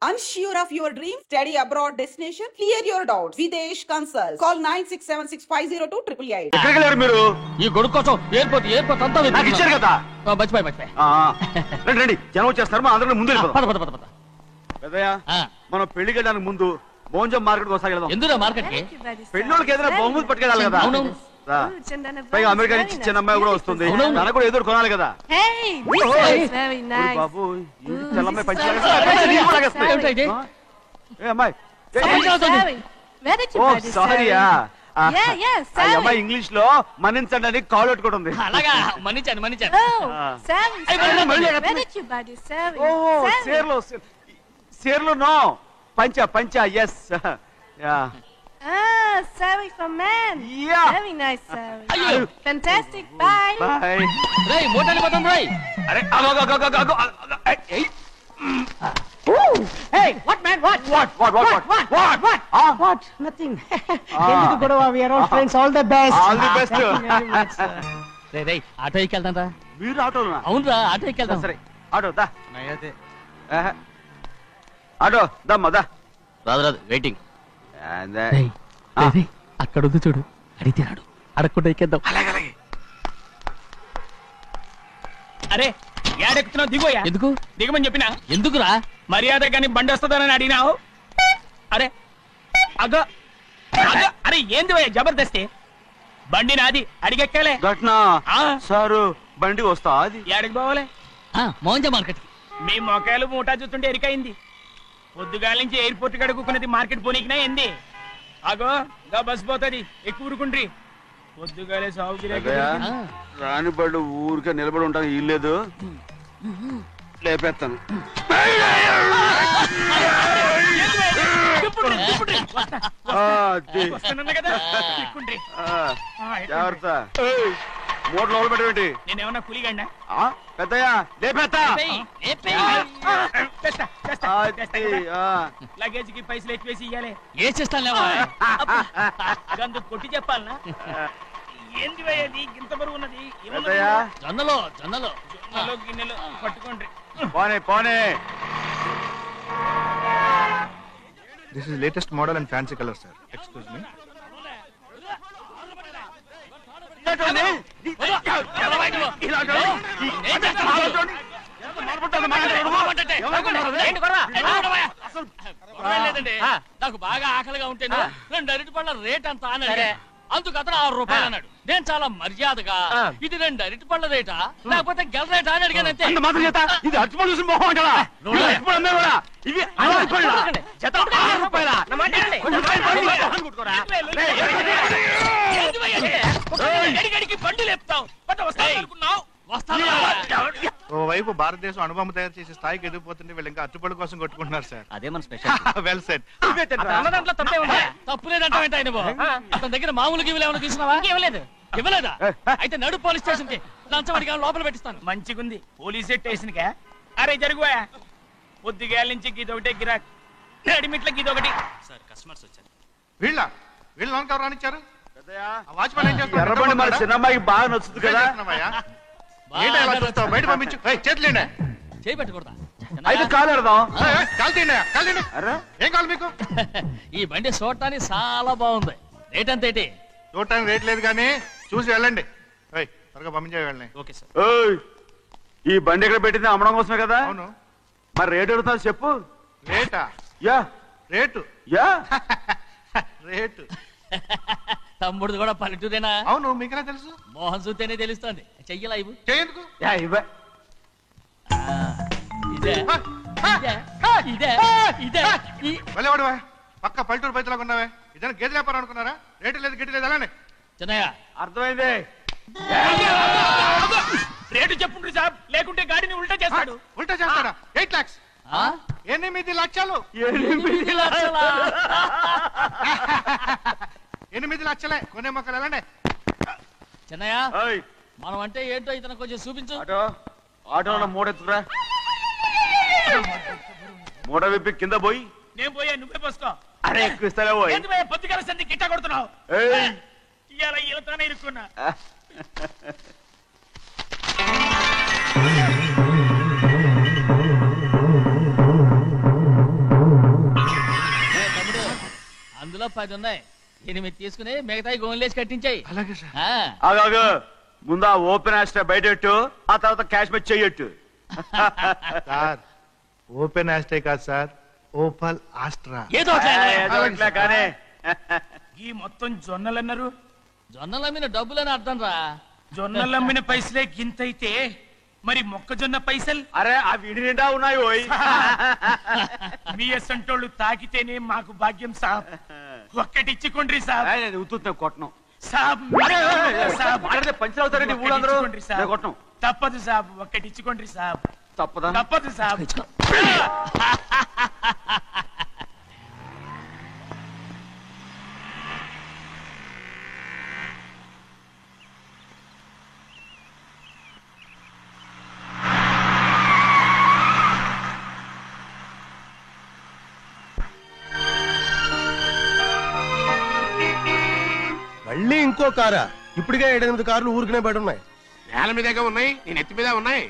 Unsure of your dream? Study abroad destination? Clear your doubts. Videsh Consult. Call 9676502888. ఎక్కడికి వెళ్ళారు మీరు? ఈ గొడుగు కోసం ఎయిర్పోర్ట్ అంతా నాకు ఇచ్చారు కదా. మర్చిపోయి రండి రండి, జనం వచ్చేస్తారు. మా అందరం ముందు పద. పెద్దయ్య, మనం పెళ్లికి వెళ్ళడానికి ముందు మోంజం మార్కెట్ ఒకసారి వెళ్దాం. ఎందుకు మార్కెట్ కి? పెళ్ళోళ్ళకి ఏదైనా బహుమతి పట్టుకెళ్ళాలి కదా. పైగా అమెరికా నుంచి చిన్న అమ్మాయి కూడా వస్తుంది, తనకు కూడా ఎదురు కొనాలి కదా. బాబు అమ్మాయి ఇంగ్లీష్ లో మన్నించండి అని కాల్ పెట్టుకుంటుంది. సేర్లు no pancha yes. Sari for men. Yeah. Very nice, Sari. Fantastic. Bye. Bye. Ray, motali patam Ray. Are, go. Hey, what man? What? What? Nothing. Enduku godav? We are all friends. All the best. All the best. Ray, auto ekkeltan ra. Meer auto na? Avunu ra, auto ekkeltan. Sare. Auto da. Nayate. Auto da. రాదు waiting. And అక్కడ ఉంది చూడు, అడిగితే రాడు, అడగకుండా ఎక్కేద్దాం. అలాగే. అరే ఏడెక్కుతున్నావు? దిగోయా. ఎందుకు దిగమని చెప్పినా? ఎందుకురా? మర్యాద కానీ బండి వస్తుందని అడిగినావు. అరే అగో అరే ఏంది భయ్యా జబర్దస్తి? బండి నాది, అడిగెక్కాలే. ఘట్నా సారు బండి వస్తా అది. ఏడికి పోవాలే? మోంజ మార్కెట్. మీ మొక్కలు మూటా చూస్తుంటే ఎరికైంది. పొద్దుగాల నుంచి ఎయిర్పోర్ట్ కడుక్కున్నది మార్కెట్ పోనీకినా ఏంది? అగో గా బస్ పోతుంది, ఎక్కువ ఊరుకుండ్రి. పొద్దుగాలే సాగు రాని బళ్ళు ఊరికే నిలబడి ఉంటాను, ఇల్లేదు లేపేస్తాను. జాగ్రత్త, మోటార్ లోపల పెట్టేటి. నేనేమన్నా కూలిగండా? పెద్దయ్యా లేపేస్తా. లగేజ్ కి పైసలు ఎక్కువేసి ఇయ్యాలి. ఏ చేస్తాను గందు కొట్టి చెప్పాలనా? ఏంది అది ఇంత బరువు ఉన్నది? జొన్నలో గిన్నెలు పట్టుకోండి. పోనే. This is latest model and fancy color, sir. Excuse me. నాకు బాగా ఆకలిగా ఉంటే 2 అరటిపళ్ళ రేట్ అంతా అన్నాడు. అందుకు అతను 6 రూపాయలు అన్నాడు. నేను చాలా మర్యాదగా ఇది 2 అరటిపళ్ళ రేటా లేకపోతే గెల రేటా అని అడిగానంతే. ఇది అరటిపళ్ళు చూసి మొహం అంటారా? ఇవి 6 రూపాయలా? బండి లేపుతావు. ఓవైపు భారతదేశం అణుబాంబు తయారు చేసే స్థాయికి ఎదిగిపోతుంటే వీళ్ళు ఇంకా అట్టుపడి కోసం కొట్టుకుంటున్నారు సార్. అదే మన స్పెషల్. Well said. తప్పు లేదంటే అతని దగ్గర మామూలు గివ్వులు ఏమైనా తీసుకున్నావా? ఇవ్వలేదా? అయితే నడు పోలీస్ స్టేషన్ కి లంచం అడిగా లోపల పెట్టిస్తాను. మంచిగుంది పోలీస్ స్టేషన్ కా. అరే జరుగుయా, పొద్దుగాల నుంచి గీదొకటే గిరాక్, నడిమిట్ల గీదొకటి. సార్ కస్టమర్స్ వచ్చారు. వీళ్ళు లోన్ కవర్ రానిచ్చారు. వాచ్మెన్ ఏం చేస్తారు? ఎర్రబండి మన చిన్నమ్మాయికి బాగా నచ్చుతుంది కదా. బయట పంపించు. చేతులేండి. చేయి పెట్టకూడదా? అయితే కాలు ఎడదాం. ఏం కావాలి మీకు? ఈ బండి చూడటానికి చాలా బాగుంది. రేట్ అంత ఏంటి? చూడటానికి రేట్ లేదు కానీ చూసి వెళ్ళండి. త్వరగా పంపించే వెళ్ళండి. Okay sir. ఈ బండి ఎక్కడ పెట్టింది? అమ్మడం కోసమే కదా. అవును. మరి రేట్ అడుగుతా చెప్పు. రేటా? రేటు తమ్ముడు కూడా పల్లెటూరేనా? అవును. మీకెలా తెలుసు? మోహన్ చూస్తేనే తెలుస్తుంది. చెయ్యి లైవ్ చేయందుకు. పక్క పల్లెటూరు బయటలాగా ఉన్నావే. ఇదైనా గేదె వ్యాపారం అనుకున్నారా? రేటు లేదు గిట్టు లేదు. అలానే చిన్నయ్య అర్థమైంది. రేటు చెప్పుండ్రు సాబ్, లేకుంటే గాడిని ఉల్టా చేస్తాడు. ఉల్టా చేస్తాడా? 8 lakhs. 8 లక్షలు. 8 లక్షలే. కొనే మొక్కలు వెళ్ళండి. చిన్నయ్య మనం అంటే ఏంటో ఇతను కొంచెం చూపించు. ఆటోలో మూడెత్తుకురా. మూడ విప్పి కింద పోయి. నేను పోయా, నువ్వే పోసుకో. అరే ఎక్కువ ఇస్తాలే పోయి. పొద్దుగాల సంధి గిట్ట కొడుతున్నావు. ఇవాళ ఈలతోనే ఇరుక్కున్నా. ఇందులో 10 ఉన్నాయి. 8 తీసుకుని మిగతాయి గోన్లేసి కట్టించాయి. అలాగే సార్. ఆగాగు, ముందు ఆ ఓపెన్ ఆస్ట్రా బయటెట్టు, ఆ తర్వాత క్యాష్ మెచ్ చెయ్యట్టు. సార్ ఓపెన్ ఆస్ట్రే కాదు సార్, ఓపల్ ఆస్ట్రా. ఏదో ఇట్లా కానీ ఈ మొత్తం జొన్నలు అన్నారు. జొన్నల మీద డబ్బులని అర్థం రా. జొన్నలు అమ్మిన పైసలే గింతైతే మరి మొక్కజొన్న పైసలు? అరే ఆ విడి నిండా ఉన్నాయి ఓయ్. మీ అసంటోళ్ళు తాకితేనే మాకు భాగ్యం సాబ్. ఒక్కటిచ్చుకోండి సాబ్. ఉత్తున్నా కొట్టను. సాబ్ సాబ్ మాట్లాడితే పంచర్ అవుతారండి ఊళ్ళందరూ. ఒక్కటిచ్చుకోండి సాబ్. నేను కొట్టను. తప్పదు సాబ్, ఒక్కటిచ్చుకోండి సాబ్. తప్పదా? తప్పదు సాబ్. మళ్ళీ ఇంకో కారా? ఇప్పటికే 7-8 కార్లు ఊరికనే బయట ఉన్నాయి. నేల మీదగా ఉన్నాయి, నేను ఎత్తి మీద ఉన్నాయి.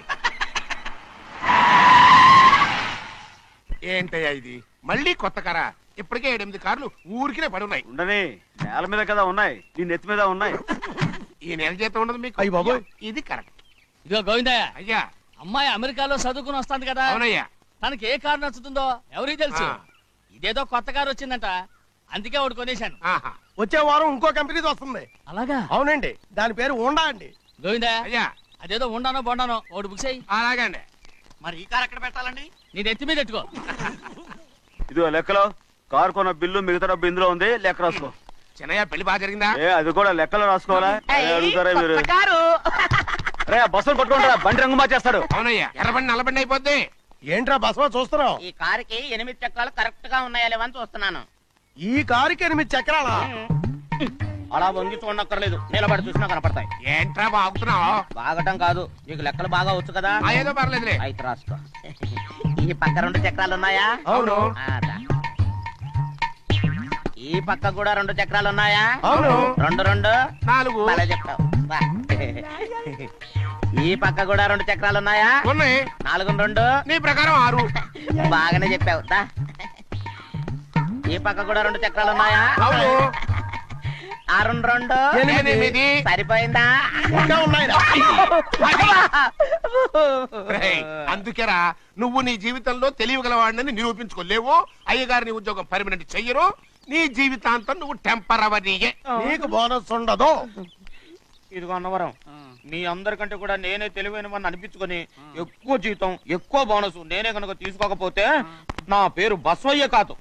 ఏంటయ్యా ఇది? మళ్ళీ కొత్త కారా? ఇప్పటికే 7-8 కార్లు ఊరికినే పడి ఉన్నాయి. ఉండని, నేల మీద కదా ఉన్నాయి, నీ నెత్తి మీద ఉన్నాయి. ఈ నెల జీతం ఉండదు మీకు? అయ్య బాబోయ్. ఇది కరెక్ట్. ఇదిగో గోవిందయ్య, అయ్యా. అమ్మాయి అమెరికాలో చదువుకుని వస్తాంది కదా. అవునయ్యా. తనకి ఏ కారు నచ్చుతుందో ఎవరికి తెలుసు. ఇదేదో కొత్త కారు వచ్చిందంట, అందుకే ఒకటి కొనేశాను. ఆహా. వచ్చే వారం ఇంకో కంపెనీది వస్తుంది. అలాగా? అవునండి, దాని పేరు హోండా అండి. గోవిందయ్య, అయ్యా. అదేదో ఉండానో బొండానో ఒకటి బుక్ చేయి. అలాగండి. మరి ఈ కార్ ఎక్కడ పెట్టాలండి? నీ నెత్తి మీద పెట్టుకో. ఇదిగో లెక్కలో కారు కొన్న బిల్లు, మిగతా డబ్బు ఇందులో ఉంది, లెక్క రాసుకో. చిన్నయ్య పెళ్లి బాగా జరిగిందా? అది కూడా లెక్కలో రాసుకోవాలా? అడుగుతారా మీరు? రే బస్సులు పట్టుకుంటారా, బండి రంగు మార్చేస్తాడు. అవునయ్యా, ఎర్రబండి నల్లబండి అయిపోద్ది. ఏంట్రా బసవా చూస్తున్నావు? ఈ కారుకి 8 చక్రాలు కరెక్ట్ గా ఉన్నాయా లేవని చూస్తున్నాను. ఈ కారుకి 8 చక్రాలా? అలా వంగి చూడక్కర్లేదు, నిలబడి చూసినా కనపడతాయి. ఏంట్రా బాగుతున్నావు? బాగటం కాదు, నీకు లెక్కలు బాగా వచ్చు కదా. ఏదో పర్లేదులే. అయితే రాసుకో. ఈ పక్క 2 చక్రాలు ఉన్నాయా? అవును. ఈ పక్క కూడా 2 చక్రాలు ఉన్నాయా? అవును. 2 2 4. అలా చెప్తావు. ఈ పక్క కూడా 2 చక్రాలు ఉన్నాయా? ఉన్నాయి. 4 2 నీ ప్రకారం 6. బాగానే చెప్పావు. ఈ పక్క కూడా 2 చక్రాలు ఉన్నాయా? అవును. 6 2 8. సరిపోయిందా? ఇంకా ఉన్నాయిరా. రేయ్, అందుకేరా నువ్వు నీ జీవితంలో తెలియగలవాడిని నిరూపించుకోలేవు. అయ్యగారిని ఉద్యోగం పర్మనెంట్ చెయ్యరు. నీ జీవితాంతం నువ్వు టెంపరవరీయే. నీకు బోనస్ ఉండదు. ఇదిగో అన్నవరం, మీ అందరికంటే కూడా నేనే తెలివైన వాడిని అనిపించుకొని ఎక్కువ జీతం, ఎక్కువ బోనస్ నేనే కనుక తీసుకోకపోతే నా పేరు బస్వయ్య కాదు.